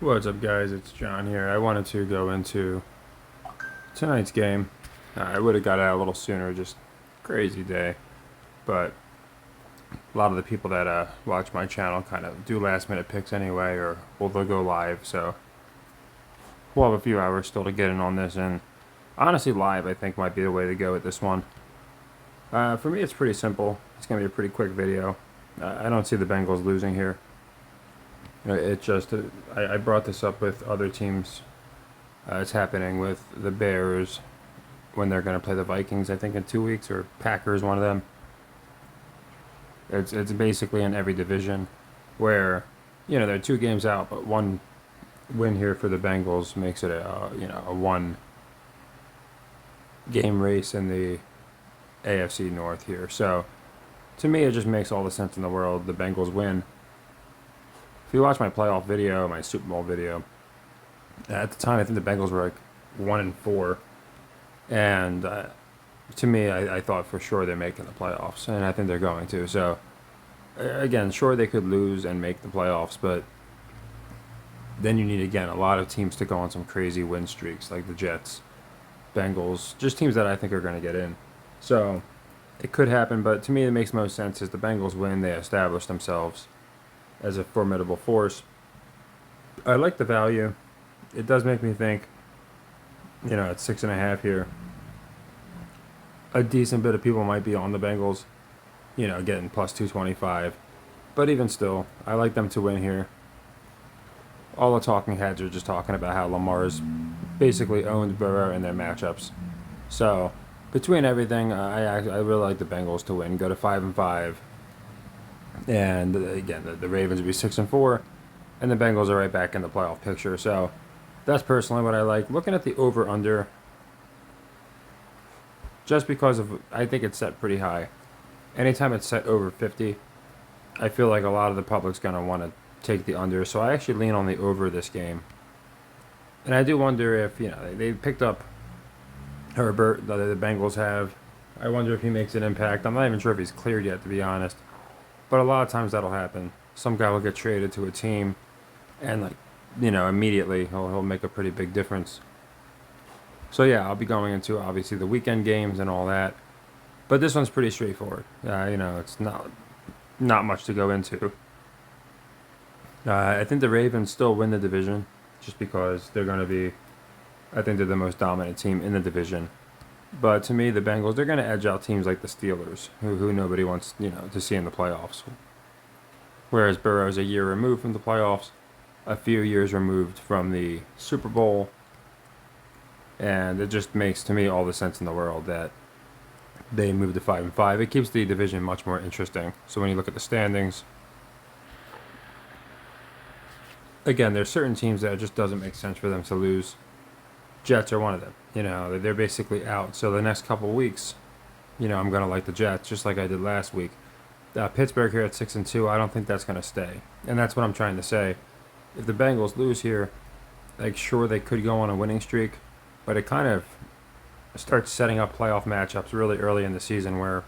What's up, guys? It's John here. I wanted to go into tonight's game. I would have got out a little sooner, just crazy day. But a lot of the people that watch my channel kind of do last minute picks anyway, or well, they'll go live. So we'll have a few hours still to get in on this. And honestly, live I think might be the way to go with this one. For me, it's pretty simple. It's gonna be a pretty quick video. I don't see the Bengals losing here. It just I brought this up with other teams. It's happening with the Bears when they're going to play the Vikings, I think, in 2 weeks, or Packers, one of them. It's basically in every division where, they're 2 games out, but one win here for the Bengals makes it a 1 game race in the AFC North here. So to me, it just makes all the sense in the world. The Bengals win. If you watch my playoff video, my Super Bowl video, at the time I think the Bengals were like 1-4, and to me, I thought for sure they're making the playoffs, and I think they're going to. So again, sure they could lose and make the playoffs, but then you need again a lot of teams to go on some crazy win streaks, like the Jets, Bengals, just teams that I think are going to get in. So it could happen, but to me, it makes most sense is the Bengals win. They establish themselves as a formidable force. I like the value. It does make me think, at 6.5 here, a decent bit of people might be on the Bengals, getting plus 225. But even still, I like them to win here. All the talking heads are just talking about how Lamar's basically owned Burrow in their matchups. So between everything, I really like the Bengals to win. Go to 5-5. And again, the Ravens would be 6-4, and the Bengals are right back in the playoff picture. So that's personally what I like. Looking at the over/under, just because I think it's set pretty high. Anytime it's set over 50, I feel like a lot of the public's gonna want to take the under. So I actually lean on the over this game. And I do wonder if they picked up Herbert, the Bengals have. I wonder if he makes an impact. I'm not even sure if he's cleared yet, to be honest. But a lot of times that'll happen. Some guy will get traded to a team, and immediately he'll make a pretty big difference. So yeah, I'll be going into obviously the weekend games and all that, but this one's pretty straightforward. It's not much to go into. I think the Ravens still win the division, just because they're going to be. I think they're the most dominant team in the division. But to me, the Bengals, they're going to edge out teams like the Steelers, who nobody wants, to see in the playoffs. Whereas Burrow's a year removed from the playoffs, a few years removed from the Super Bowl. And it just makes, to me, all the sense in the world that they move to 5-5. It keeps the division much more interesting. So when you look at the standings, again, there's certain teams that it just doesn't make sense for them to lose. Jets are one of them. They're basically out. So the next couple of weeks, I'm going to like the Jets, just like I did last week. Pittsburgh here at 6-2, I don't think that's going to stay. And that's what I'm trying to say. If the Bengals lose here, sure, they could go on a winning streak, but it kind of starts setting up playoff matchups really early in the season where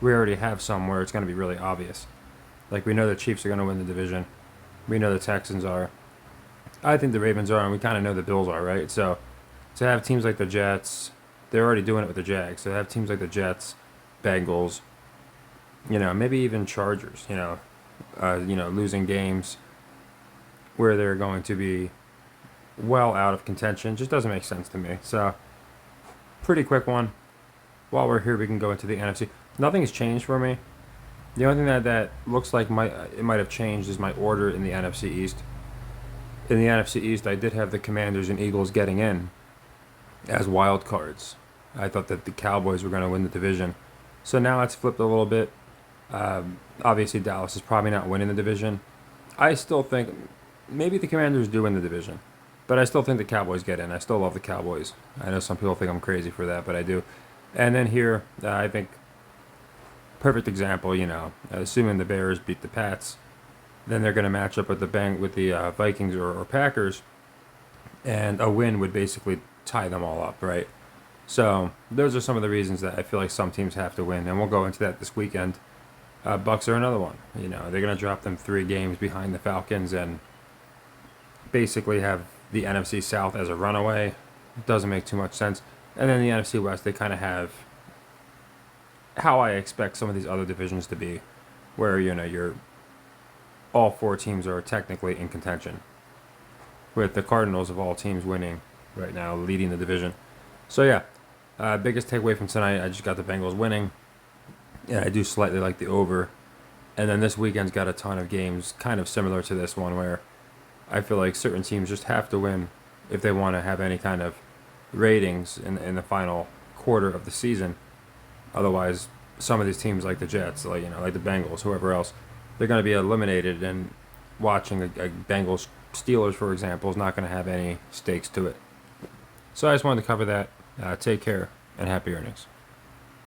we already have some where it's going to be really obvious. We know the Chiefs are going to win the division. We know the Texans are. I think the Ravens are, and we kind of know the Bills are, right? So to have teams like the Jets, they're already doing it with the Jags. So to have teams like the Jets, Bengals, maybe even Chargers, losing games where they're going to be well out of contention just doesn't make sense to me. So pretty quick one. While we're here, we can go into the NFC. Nothing's changed for me. The only thing that looks like it might have changed is my order in the NFC East. In the NFC East, I did have the Commanders and Eagles getting in as wild cards. I thought that the Cowboys were going to win the division. So now it's flipped a little bit. Obviously, Dallas is probably not winning the division. I still think maybe the Commanders do win the division, but I still think the Cowboys get in. I still love the Cowboys. I know some people think I'm crazy for that, but I do. And then here, I think, perfect example, assuming the Bears beat the Pats, then they're going to match up with the Vikings or Packers, and a win would basically tie them all up, right? So those are some of the reasons that I feel like some teams have to win, and we'll go into that this weekend. Bucks are another one. They're going to drop them 3 games behind the Falcons, and basically have the NFC South as a runaway. It doesn't make too much sense. And then the NFC West, they kind of have how I expect some of these other divisions to be, where you're all four teams are technically in contention, with the Cardinals of all teams winning right now, leading the division. So yeah, biggest takeaway from tonight, I just got the Bengals winning, and I do slightly like the over. And then this weekend's got a ton of games kind of similar to this one, where I feel like certain teams just have to win if they want to have any kind of ratings in the final quarter of the season. Otherwise, some of these teams like the Jets, like the Bengals, whoever else, they're going to be eliminated. And watching a Bengals Steelers, for example, is not going to have any stakes to it. So I just wanted to cover that. Take care and happy earnings.